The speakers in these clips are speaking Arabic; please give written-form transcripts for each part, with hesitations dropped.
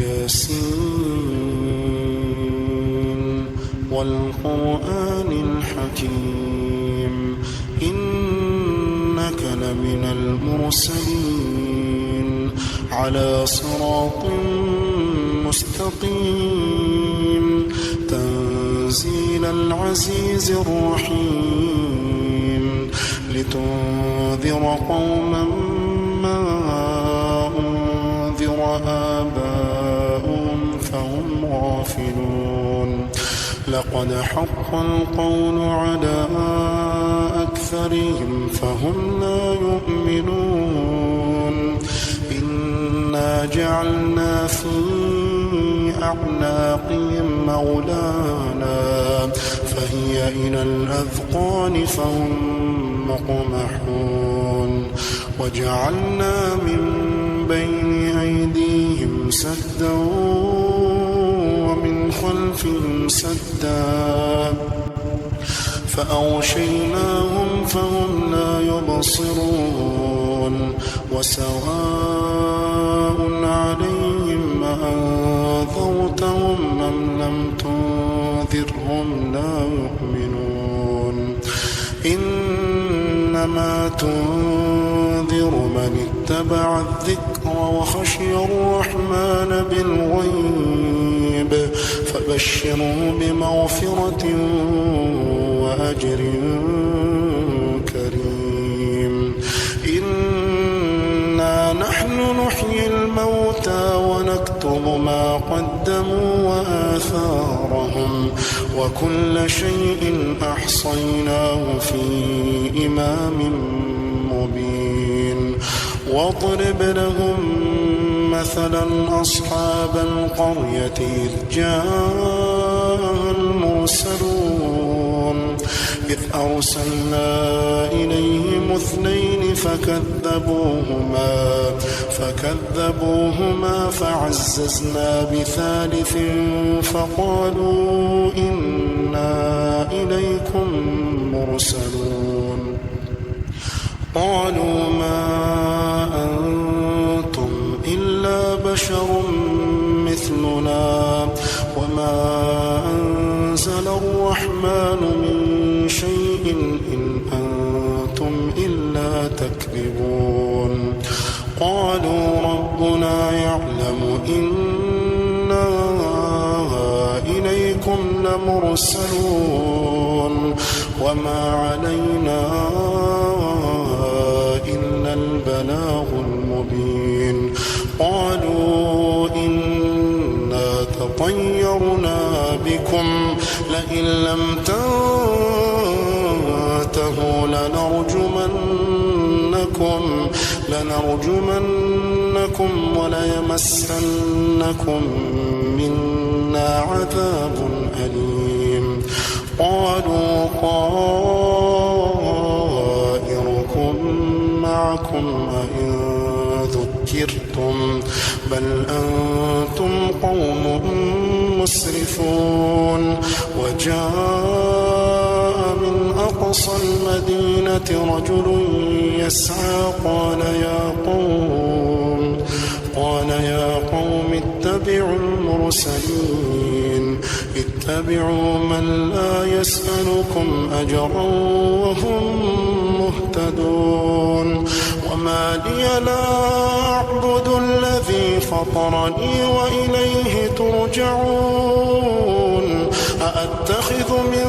ياسين والقرآن الحكيم إنك لمن المرسلين على صراط مستقيم تنزيل العزيز الرحيم لتنذر قوما ما أنذر آباؤهم فهم غافلون لقد حق القول على أكثرهم فهم لا يؤمنون إنا جعلنا في أعناقهم أغلالا فهي إلى الأذقان فهم مقمحون وجعلنا من بين أيديهم سدا ومن خلفهم سدا فأغشيناهم فهم لا يبصرون وسواء عليهم أأنذرتهم أم لم تنذرهم لا يؤمنون إنما تنذر من اتبع الذكر وخشي الرحمن بالغيب فبشره بمغفرة وأجر كريم إنا نحن نحيي الموتى ونكتب ما قدموا وآثارهم وكل شيء أحصيناه في إمام مبين واضرب لهم مثلا أصحاب القرية إذ جاء المرسلون إذ أرسلنا إليهم اثنين فكذبوهما فعززنا بثالث فقالوا إنا إليكم مرسلون قالوا ما أنتم إلا بشر مثلنا وما أنزل الرحمن من شيء إن أنتم إلا تكذبون قالوا ربنا يعلم إنا إليكم لمرسلون وما علينا إلا البلاغ المبين قالوا إنا تطيرنا بكم لئن لم تنتهوا لنرجمنكم وليمسنكم منا عذاب أليم قالوا طائركم معكم أئن ذكرتم بل أنتم قوم مسرفون وجاء من أقصى المدينة رجل يسعى قال يا قوم اتبعوا المرسلين اتبعوا من لا يسألكم أجرا وهم مهتدون وما لي لا أعبد الذي فطرني وإليه ترجعون أأتخذ من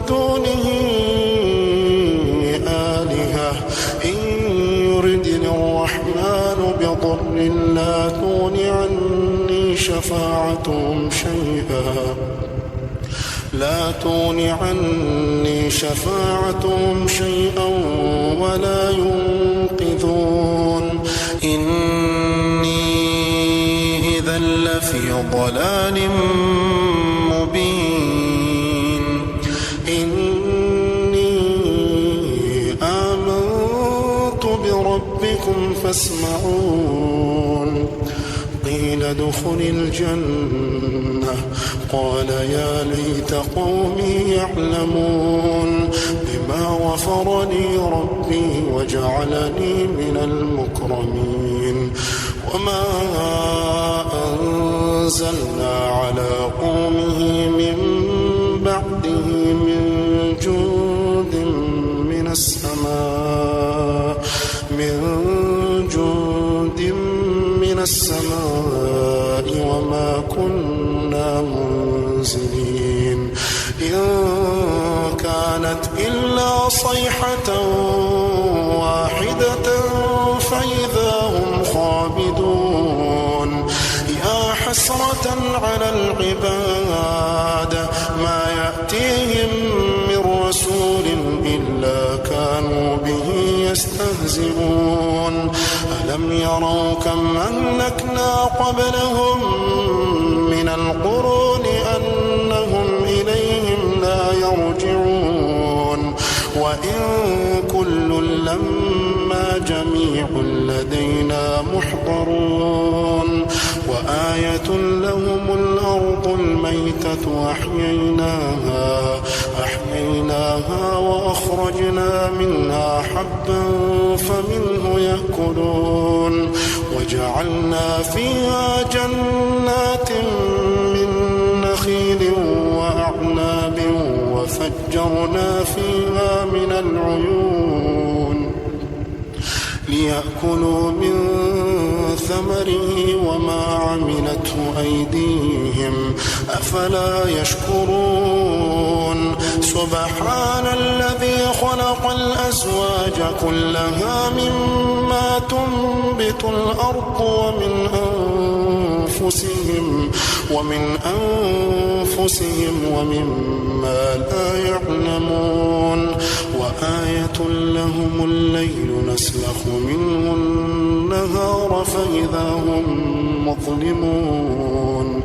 دونه آلهة إن يردني الرحمن بضر لا تغن عني شفاعتهم شيئا ولا ينقذون إني إذا لفي ضلال مبين إني آمنت بربكم فاسمعون قيل ادخل الجنة قال يا ليت قومي يعلمون بما غفر لي ربي وجعلني من المكرمين وما أنزلنا على قومه من بعده من جند من السماء وما كنا منزلين إن كانت إلا صيحة واحدة فإذا هم خامدون يا حسرة على العباد ما يأتيهم من رسول إلا كانوا به يستهزئون ألم يروا كم أهلكنا قبلهم من القرون أنهم إليهم لا يرجعون وإن كل لما جميع لدينا محضرون وآية لهم الأرض الميتة أحييناها وأخرجنا منها حبا فمنه يأكلون وجعلنا فيها جنات من نخيل وأعناب وفجرنا فيها من العيون ليأكلوا من ثمره وما عملته أيديهم أفلا يشكرون سبحان الذي خلق الأزواج كلها مما تنبت الأرض ومن أنفسهم ومما لا يعلمون وآية لهم الليل نسلخ منه النهار فإذا هم مظلمون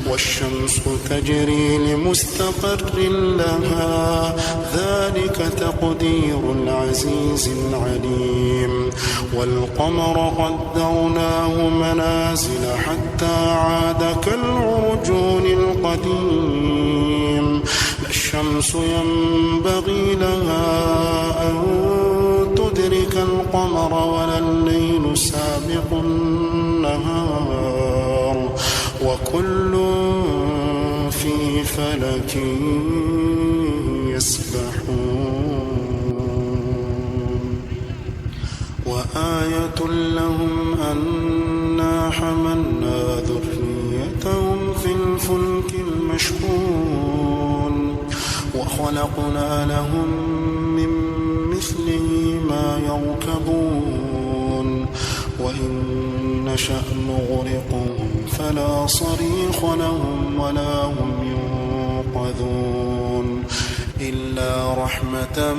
والشمس تجري لمستقر لها ذلك تقدير العزيز العليم والقمر قدرناه منازل حتى عاد كالعرجون القديم لا الشمس ينبغي لها أن تدرك القمر ولا الليل سابق النهار وكل في فلك يسبحون وآية لهم أنا حملنا ذريتهم في الفلك المشحون وخلقنا لهم من مثله ما يركبون وإن نشأ نغرقهم فلا صريخ لهم ولا هم ينقذون إلا رحمة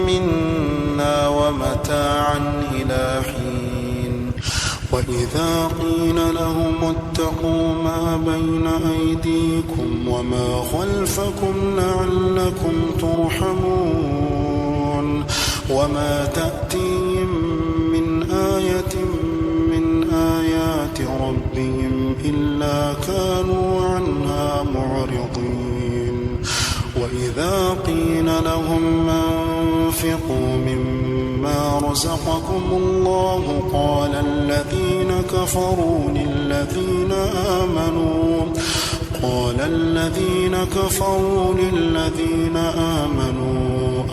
منا ومتاعا إلى حين وإذا قيل لهم اتقوا ما بين أيديكم وما خلفكم لعلكم ترحمون وما تأتيهم من آية من آيات ربهم إلا كانوا عنها معرضين وإذا قيل لهم أنفقوا مما رزقكم الله قال الذين كفروا للذين آمنوا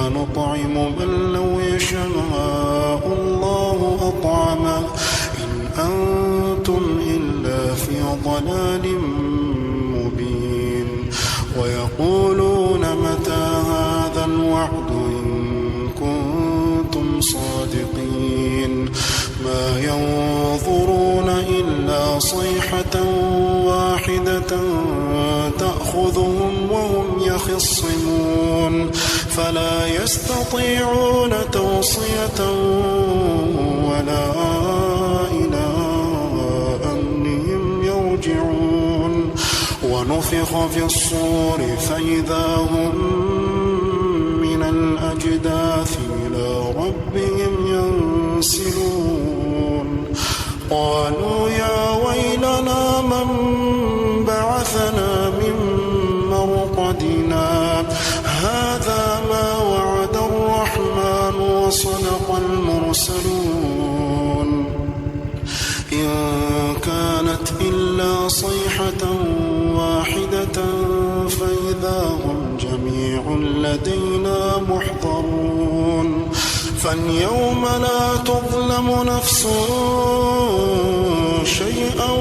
أنطعم من لو يشاء الله أطعمه إن أنتم إلا في ضلال مبين ويقولون متى هذا الوعد إن كنتم صادقين ما ينظرون إلا صيحة واحدة تأخذهم وهم يخصمون فلا يستطيعون توصية ولا إلى أهلهم يرجعون ونفخ في الصور فإذا هم من الأجداث إلى ربهم ينسلون قالوا يا ويلنا من بعثنا من مرقدنا هذا ما وعد الرحمن وصدق المرسلون إن كانت إلا صيحة لدينا محضرون فاليوم لا تظلم نفس شيئا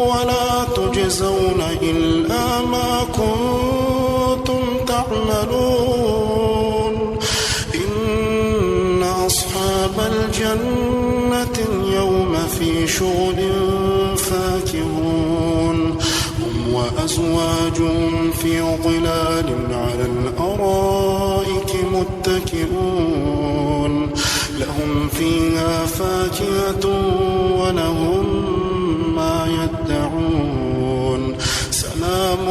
ولا تجزون إلا ما كنتم تعملون إن أصحاب الجنة اليوم في شغل فاكهون هم وأزواجهم في ظلال على الأرائك متكئون لهم فيها فاكهة ولهم ما يدعون سلام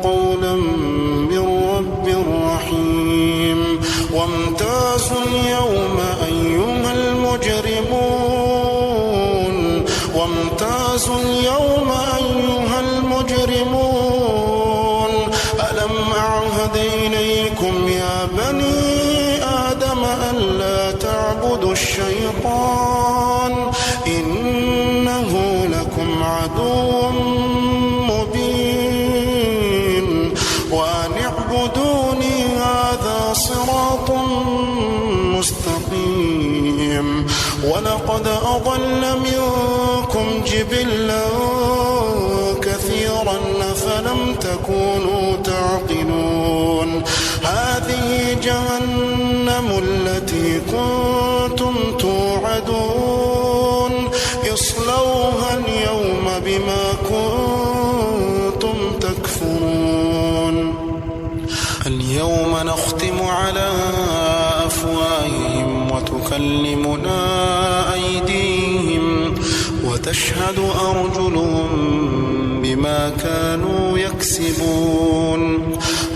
قولا من رب رحيم وامتازوا اليوم أيها المجرمون ألم أعهد إليكم يا بني آدم ألا تعبدوا الشيطان إنه لكم عدو مبين وأن اعبدوني هذا صراط مستقيم ولقد أضل منكم جبلا كثيرا فلم تكونوا تعقلون هذه جهنم التي كنتم توعدون اصلوها اليوم بما كنتم تكفرون اليوم نختم على أفواههم وتكلمنا أيديهم وتشهد أرجلهم بما كانوا يكسبون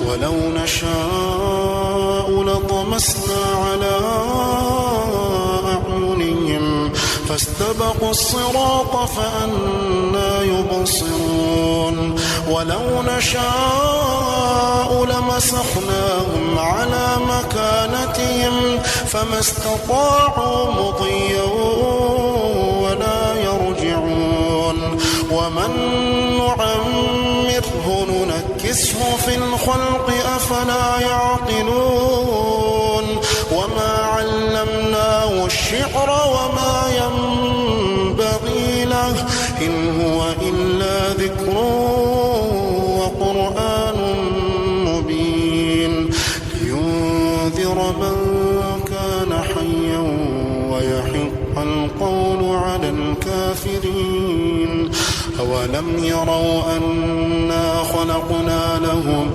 ولو نشاء لطمسنا على أعينهم فاستبقوا الصراط فأنى يبصرون ولو نشاء لمسخناهم على مكانتهم فما استطاعوا مضيا ولا يرجعون ومن نعمره ننكسه في الخلق أفلا يعقلون وما علمناه الشعر وما ينبغي له إن هو إلا ذكر وقرآن مبين لينذر من كان حيا ويحق القول على الكافرين أولم يروا أنا خلقنا لهم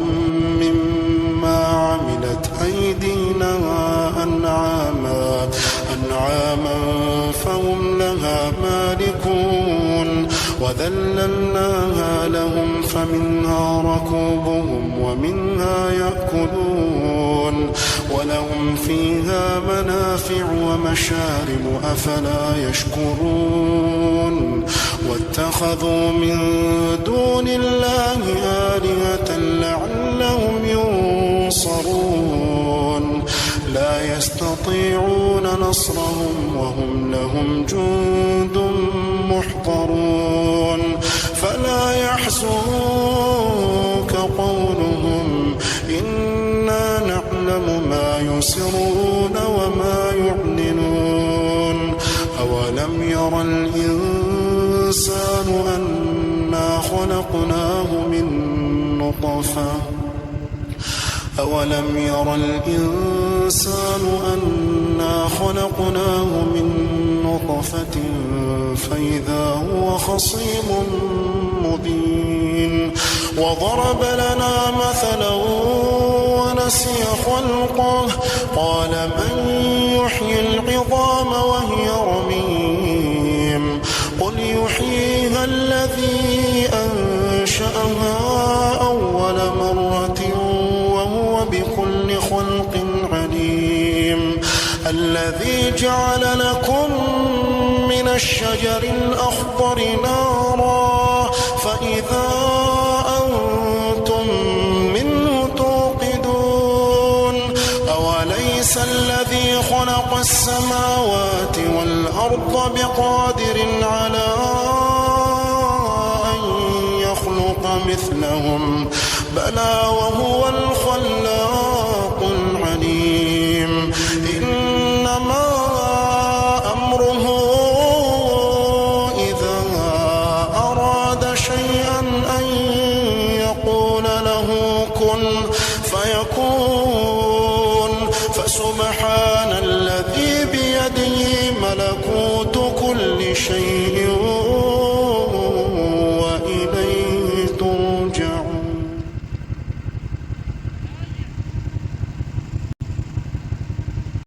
مما عملت أيدينا أنعاما فهم لها مالكون وذللناها لهم فمنها ركوبهم ومنها يأكلون ولهم فيها منافع ومشارب أفلا يشكرون واتخذوا من دون الله آلهة لعلهم ينصرون لا يستطيعون نصرهم وهم لهم جند محضرون فلا يحزنك قولهم إنا نعلم ما يسرون وما يعلنون أولم ير الإنسان أنا خلقناه من نطفة أولم ير الإنسان أنا خلقناه من نطفة فإذا هو خصيم مبين وضرب لنا مثلا ونسي خلقه قال من يحيي العظام وهي رميم قل يحييها الذي أنشأها أول مرة وهو بكل خلق عليم الذي جعل لكم من الشجر الأخضر نارا فإذا أنتم منه توقدون أوليس الذي خلق السماوات والأرض بقادر على أن يخلق مثلهم بلى وهو الخلاق العليم إنما أمره إذا أراد شيئا أن يقول له كن فيكون